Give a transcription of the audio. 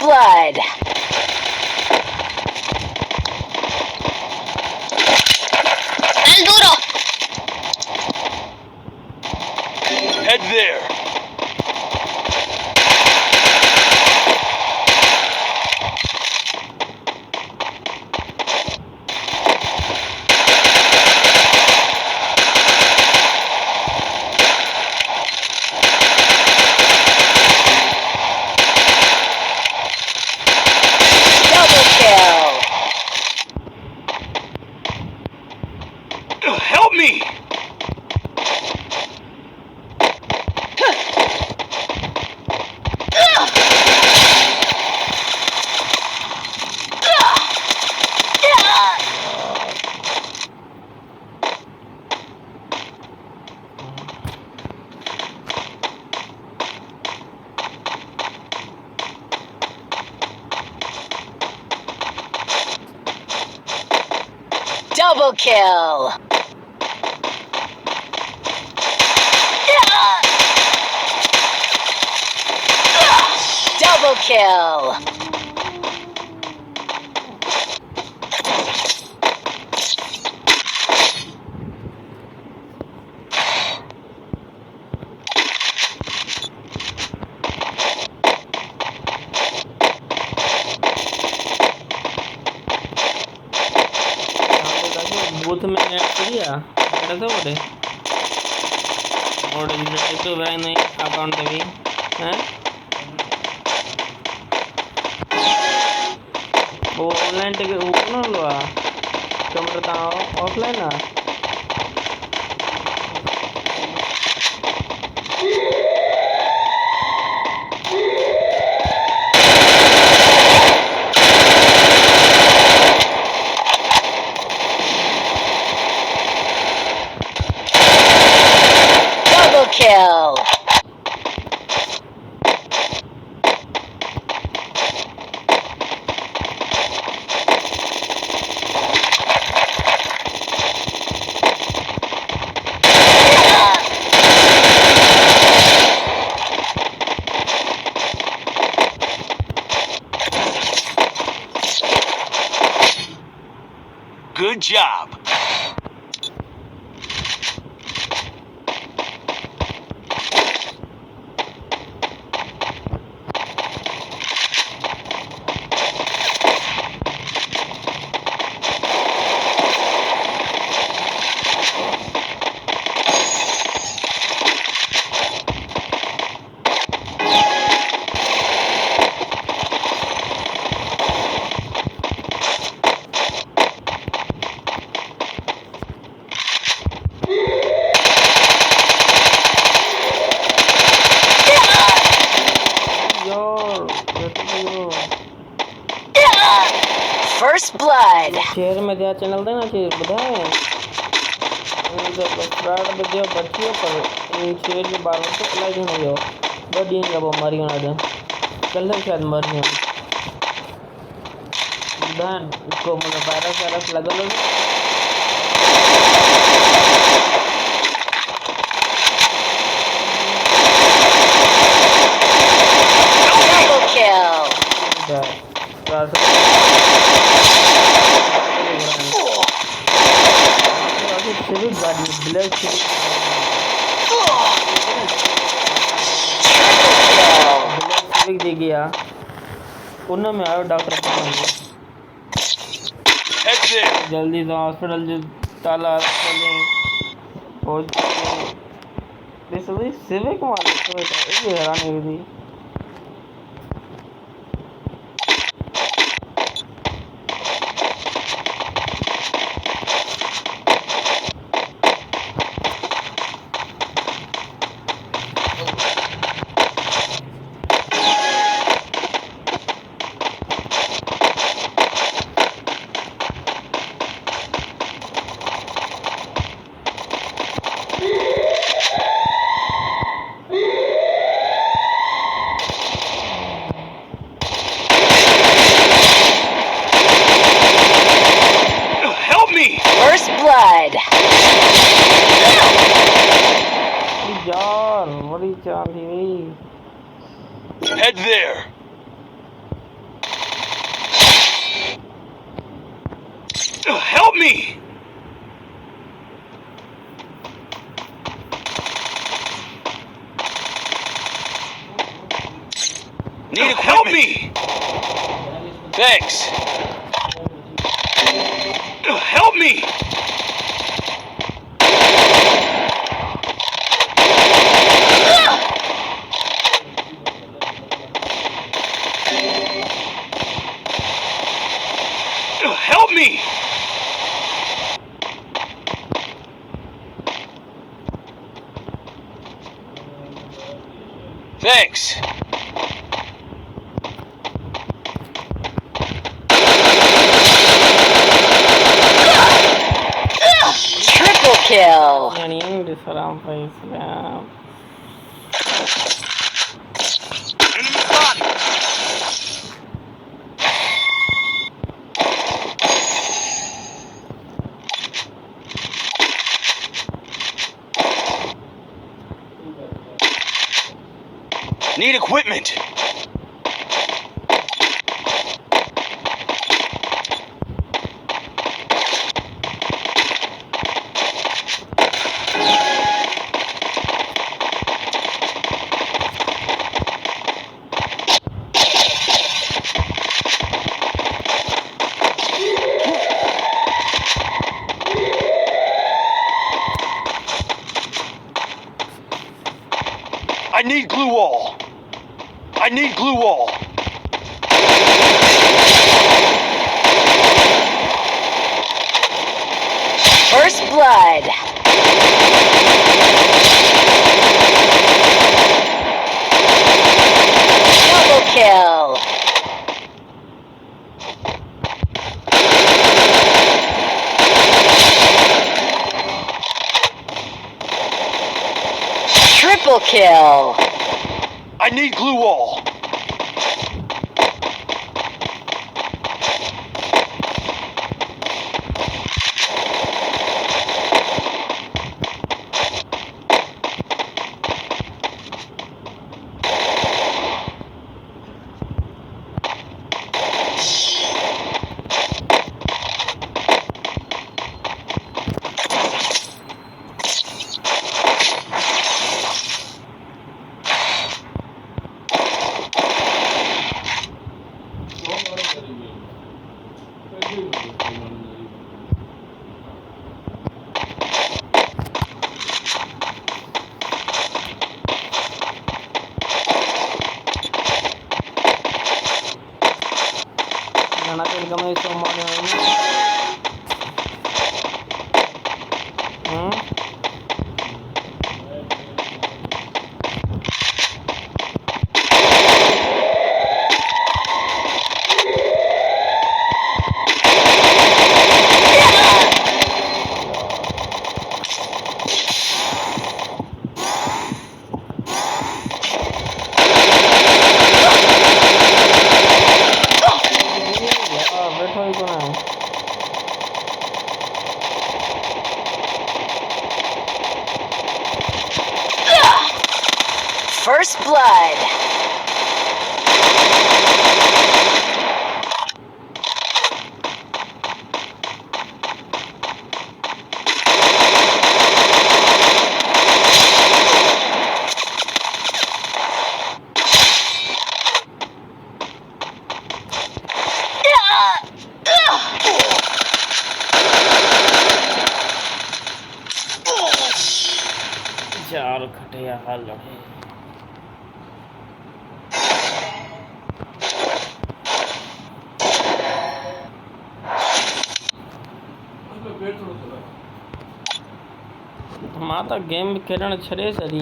blood. Al duro. Head there. Help me! Double kill. Double kill. Booth में add किया कैसे बोले और तो भाई नहीं अकाउंट भी हैं वो ऑनलाइन टिकट वो कौन लो कमर का ऑफलाइन ना Kill. Good job. First blood. Share में दिया चैनल देना चाहिए बताएं फ्राड बजे बच्चे पर इन शेयर के बारे में तो अलाइ नहीं हो बड़ी इन जब मरी ना दे कल शायद मरी हैं दान को मतलब वायरस लगा लो Double kill. दे गया उन्होंने में आयो डॉक्टर जल्दी से हॉस्पिटल जो ताला और सिविक वाले हैरानी हुई Help me! Need equipment. Help me! Thanks. Help me! Help me! Thanks. Triple kill. يعني salam भाई salam. Enemy spotted. Need equipment. I need glue wall. I need glue wall. First blood. Double kill. Triple kill. I need glue wall. First blood. चार खटिया हाल लड़े माता game खेलण छॾे छॾी